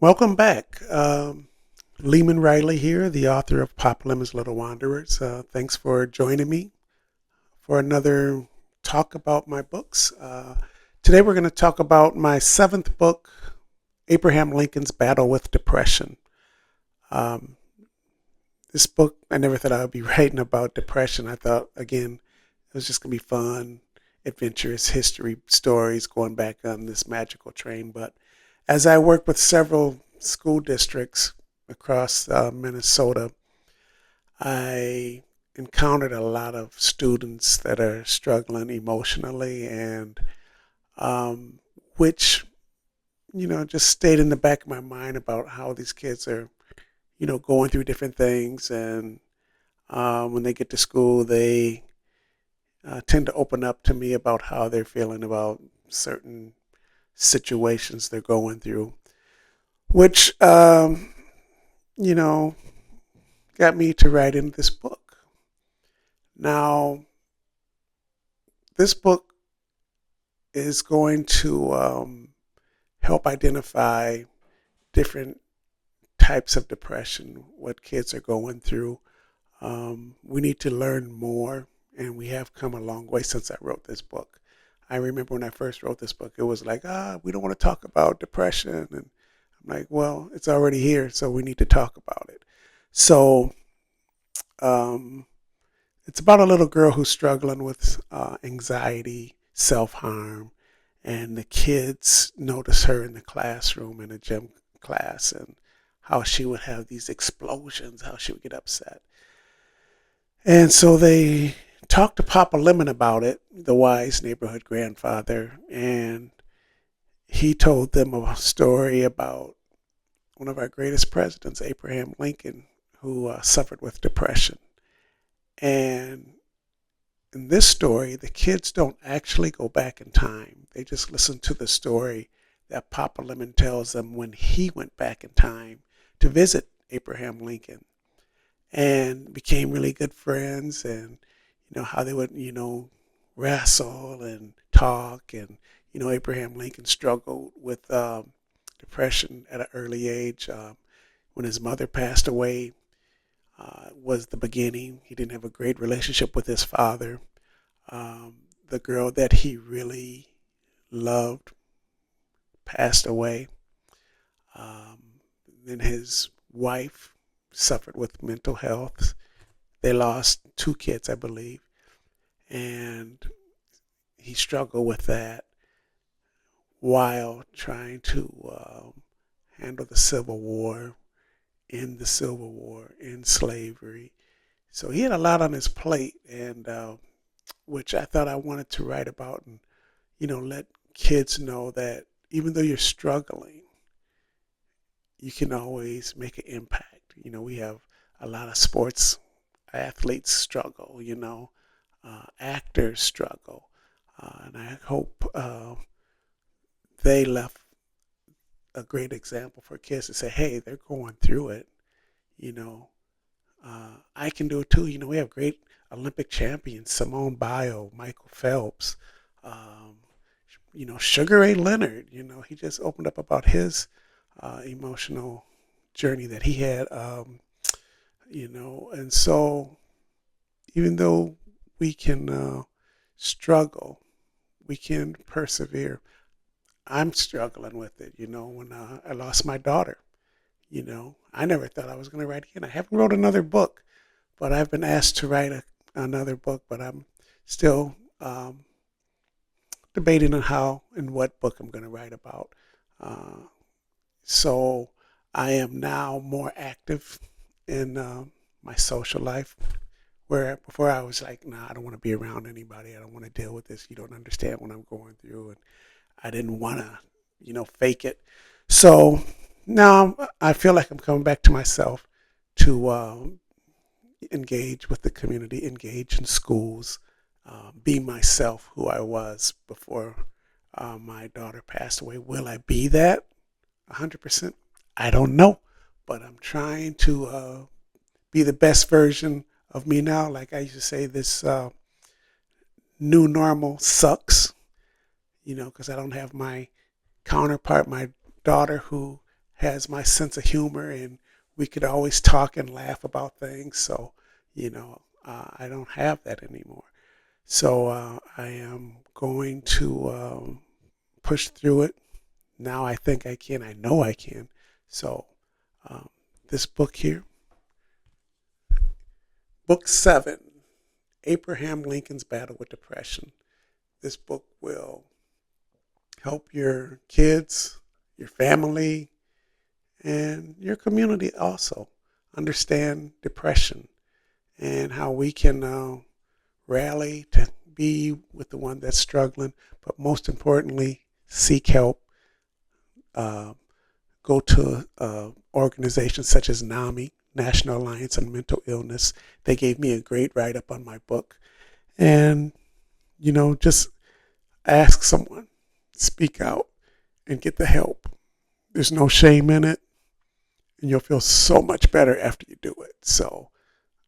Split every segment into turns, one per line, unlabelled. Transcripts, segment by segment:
Welcome back. Lehman Riley here, the author of Pop Lemon's Little Wanderers. Thanks for joining me for another talk about my books. Today we're going to talk about my seventh book, Abraham Lincoln's Battle with Depression. Um, this book, I never thought I would be writing about depression. I thought, again, it was just going to be fun, adventurous history stories going back on this magical train. But as I work with several school districts across Minnesota, I encountered a lot of students that are struggling emotionally and um, which, just stayed in the back of my mind about how these kids are, going through different things. And when they get to school, they tend to open up to me about how they're feeling about certain situations they're going through, which, you know, got me to write in this book. Now, this book is going to help identify different types of depression, what kids are going through. We need to learn more, and we have come a long way since I wrote this book. I remember when I first wrote this book, it was like, we don't want to talk about depression. And I'm like, well, it's already here, so we need to talk about it. So um, it's about a little girl who's struggling with anxiety, self harm, and the kids notice her in the classroom in a gym class and how she would have these explosions, how she would get upset. And so they talked to Papa Lemon about it, the wise neighborhood grandfather, and he told them a story about one of our greatest presidents, Abraham Lincoln, who suffered with depression. And in this story, the kids don't actually go back in time. They just listen to the story that Papa Lemon tells them when he went back in time to visit Abraham Lincoln and became really good friends, and how they would wrestle and talk. And Abraham Lincoln struggled with depression at an early age. When his mother passed away, was the beginning. He didn't have a great relationship with his father. The girl that he really loved passed away. Um, then his wife suffered with mental health. They lost two kids, I believe, and he struggled with that while trying to handle the Civil War, end the Civil War, end slavery. So he had a lot on his plate, and which I thought I wanted to write about, and let kids know that even though you're struggling, you can always make an impact. We have a lot of sports athletes struggle, actors struggle. And I hope they left a great example for kids to say, hey, they're going through it. You know, I can do it too. We have great Olympic champions, Simone Biles, Michael Phelps, um, Sugar Ray Leonard. He just opened up about his emotional journey that he had. And so even though we can struggle, we can persevere. I'm struggling with it. When I lost my daughter, I never thought I was going to write again. I haven't wrote another book, but I've been asked to write another book, but I'm still debating on how and what book I'm going to write about. Uh, so I am now more active in my social life, where before I was like, nah, I don't want to be around anybody. I don't want to deal with this. You don't understand what I'm going through. And I didn't want to, fake it. So now I feel like I'm coming back to myself to engage with the community, engage in schools, be myself who I was before my daughter passed away. Will I be that 100%? I don't know, but I'm trying to be the best version of me now. Like I used to say, this new normal sucks, because I don't have my counterpart, my daughter, who has my sense of humor, and we could always talk and laugh about things. So, I don't have that anymore. So I am going to push through it. Now I think I can. I know I can. So um, this book here, Book 7, Abraham Lincoln's Battle with Depression. This book will help your kids, your family, and your community also understand depression and how we can rally to be with the one that's struggling, but most importantly, seek help. Uh, Go to organizations such as NAMI, National Alliance on Mental Illness. They gave me a great write up on my book. And, just ask someone, speak out, and get the help. There's no shame in it, and you'll feel so much better after you do it. So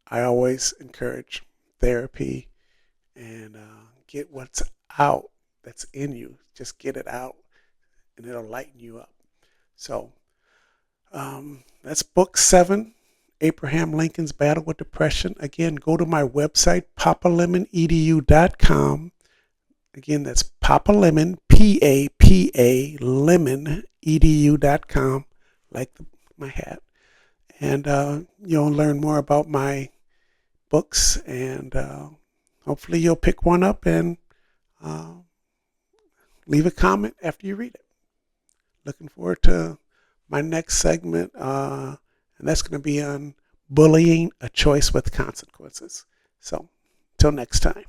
I always encourage therapy and get what's out that's in you. Just get it out, and it'll lighten you up. So that's Book 7, Abraham Lincoln's Battle with Depression. Again, go to my website, papalemonedu.com. Again, that's papalemon, P-A-P-A, lemon, edu.com, like my hat. And you'll learn more about my books, and hopefully you'll pick one up and leave a comment after you read it. Looking forward to my next segment, and that's going to be on bullying, a choice with consequences. So, till next time.